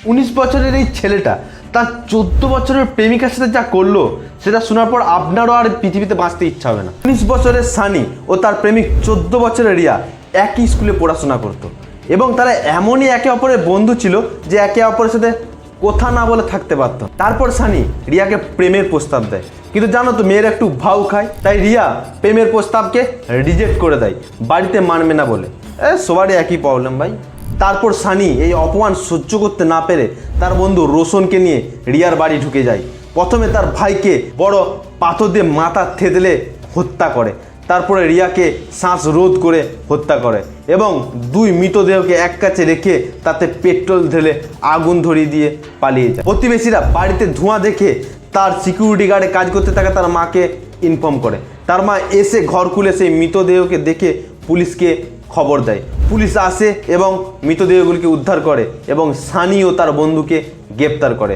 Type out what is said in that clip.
19 বছরের এই ছেলেটা তার 14 বছরের প্রেমিকার সাথে যা করলো সেটা শোনার পর আপনারও আর পৃথিবীতে বাঁচতে ইচ্ছা হবে না। 19 বছরের সানি ও তার প্রেমিক 14 বছরের রিয়া একই স্কুলে পড়াশোনা করতো এবং তারা এমনই একে অপরের বন্ধু ছিল যে একে অপরের সাথে কথা না বলে থাকতে পারত। তারপর সানি রিয়াকে প্রেমের প্রস্তাব দেয়, কিন্তু জানো তো মেয়ের একটু ভাউ খায়, তাই রিয়া প্রেমের প্রস্তাবকে রিজেক্ট করে দেয় বাড়িতে মানবে না বলে। সবারই একই প্রবলেম ভাই। তারপর সানি এই অপমান সহ্য করতে না পেরে তার বন্ধু রোশনকে নিয়ে রিয়ার বাড়ি ঢুকে যায়। প্রথমে তার ভাইকে বড় পাথর দিয়ে মাথা থেতলে হত্যা করে, তারপরে রিয়াকে শ্বাসরোধ করে হত্যা করে এবং 2 মৃতদেহকে এক কাছে রেখে তাতে পেট্রোল ঢেলে আগুন ধরিয়ে দিয়ে পালিয়ে যায়। প্রতিবেশীরা বাড়িতে ধোঁয়া দেখে তার সিকিউরিটি গার্ডে কাজ করতে থাকা তার মাকে ইনফর্ম করে। তার মা এসে ঘর খুলে সেই মৃতদেহকে দেখে পুলিশকে খবর দেয়। পুলিশ আসে এবং মৃতদেহগুলিকে উদ্ধার করে এবং সানি ও তার বন্ধুকে গ্রেপ্তার করে।